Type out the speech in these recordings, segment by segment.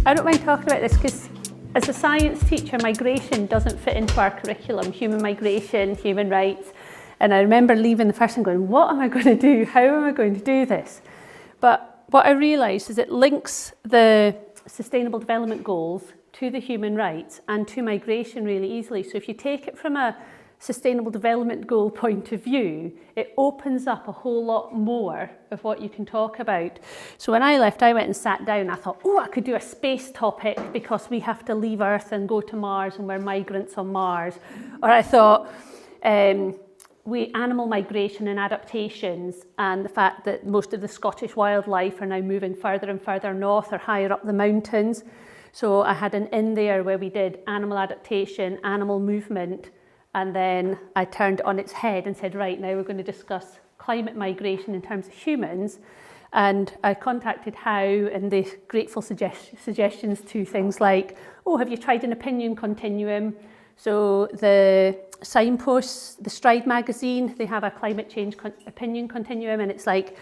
I don't mind talking about this because as a science teacher, migration doesn't fit into our curriculum, human migration, human rights. And I remember leaving the first and going, what am I going to do? How am I going to do this? But what I realised is it links the Sustainable Development Goals to the human rights and to migration really easily. So if you take it from a Sustainable Development Goal point of view, it opens up a whole lot more of what you can talk about. So when I left, I went and sat down and I thought, I could do a space topic because we have to leave Earth and go to Mars and we're migrants on Mars. Or I thought, animal migration and adaptations and the fact that most of the Scottish wildlife are now moving further and further north or higher up the mountains. So I had an in there where we did animal adaptation, animal movement, and then I turned it on its head and said, right, now we're going to discuss climate migration in terms of humans. And I contacted How and the grateful suggestions to things like, have you tried an opinion continuum? So the Signposts, the Stride magazine, they have a climate change opinion continuum, and it's like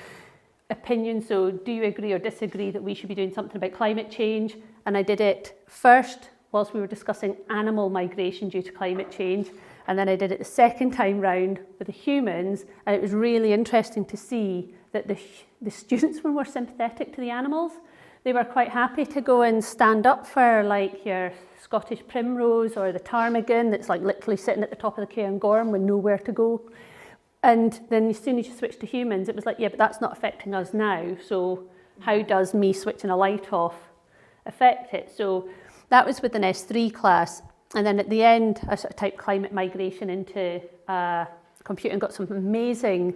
opinion, so do you agree or disagree that we should be doing something about climate change? And I did it first whilst we were discussing animal migration due to climate change, and then I did it the second time round with the humans, and it was really interesting to see that the students were more sympathetic to the animals. They were quite happy to go and stand up for like your Scottish primrose or the ptarmigan that's like literally sitting at the top of the Cairngorm with nowhere to go. And then as soon as you switch to humans, it was like, yeah, but that's not affecting us now. So how does me switching a light off affect it? So that was with an S3 class. And then at the end, I sort of typed climate migration into a computer and got some amazing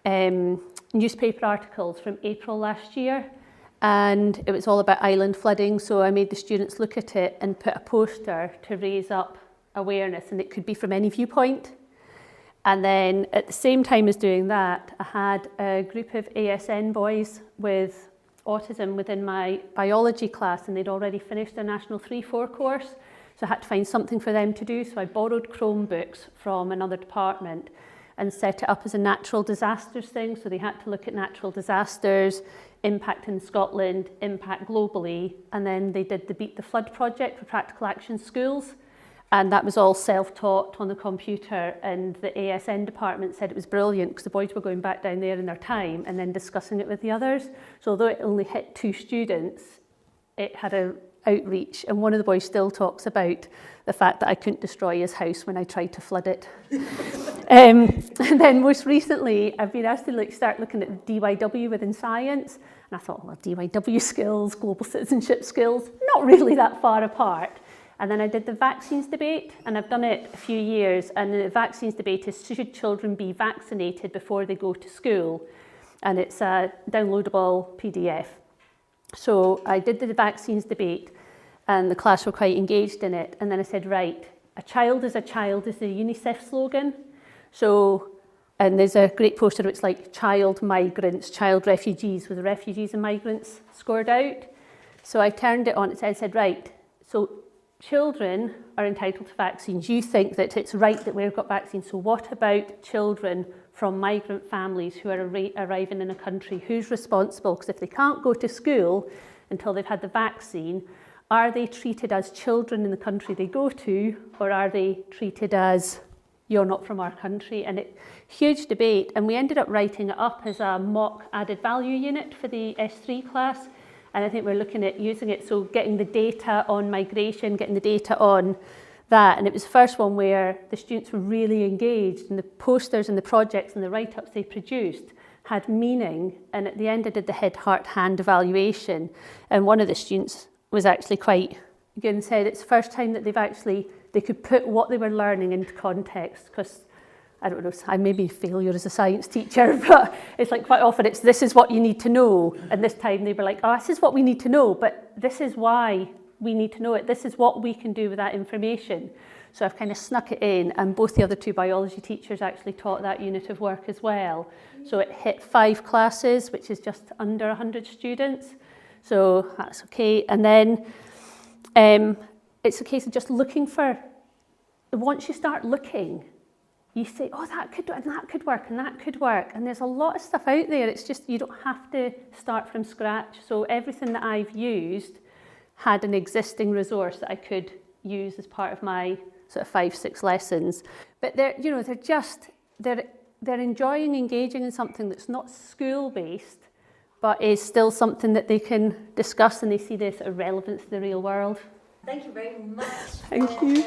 newspaper articles from April last year. And it was all about island flooding. So I made the students look at it and put a poster to raise up awareness. And it could be from any viewpoint. And then at the same time as doing that, I had a group of ASN boys with autism within my biology class, and they'd already finished their National 3-4 course. So I had to find something for them to do. So I borrowed Chromebooks from another department and set it up as a natural disasters thing. So they had to look at natural disasters, impact in Scotland, impact globally. And then they did the Beat the Flood project for Practical Action Schools. And that was all self-taught on the computer. And the ASN department said it was brilliant because the boys were going back down there in their time and then discussing it with the others. So although it only hit 2 students, it had a outreach, and one of the boys still talks about the fact that I couldn't destroy his house when I tried to flood it. And then most recently, I've been asked to start looking at DYW within science, and I thought, well, DYW skills, global citizenship skills, not really that far apart. And then I did the vaccines debate, and I've done it a few years, and the vaccines debate is, should children be vaccinated before they go to school? And it's a downloadable PDF. So I did the vaccines debate, and the class were quite engaged in it. And then I said, right, a child is the UNICEF slogan. So, and there's a great poster, it's like child migrants, child refugees, with the refugees and migrants scored out. So I turned it on, and said, right, so children are entitled to vaccines. You think that it's right that we've got vaccines. So what about children from migrant families who are arriving in a country? Who's responsible? Because if they can't go to school until they've had the vaccine, are they treated as children in the country they go to, or are they treated as, you're not from our country? And huge debate. And we ended up writing it up as a mock added value unit for the S3 class. And I think we're looking at using it, so getting the data on migration, getting the data on that. And it was the first one where the students were really engaged, and the posters and the projects and the write-ups they produced had meaning. And at the end I did the head, heart, hand evaluation. And one of the students was actually quite good and said it's the first time that they could put what they were learning into context. Because I don't know, I may be a failure as a science teacher, but it's like quite often it's this is what you need to know. And this time they were like, this is what we need to know, but this is why we need to know it. This is what we can do with that information. So I've kind of snuck it in, and both the other 2 biology teachers actually taught that unit of work as well. So it hit 5 classes, which is just under 100 students. So that's okay. And then it's a case of just looking for, once you start looking, you say, that could work, and that could work, and that could work. And there's a lot of stuff out there. It's just, you don't have to start from scratch. So everything that I've used had an existing resource that I could use as part of my sort of 5-6 lessons. But they're enjoying engaging in something that's not school-based, but is still something that they can discuss and they see the sort of relevance to the real world. Thank you very much. Thank you.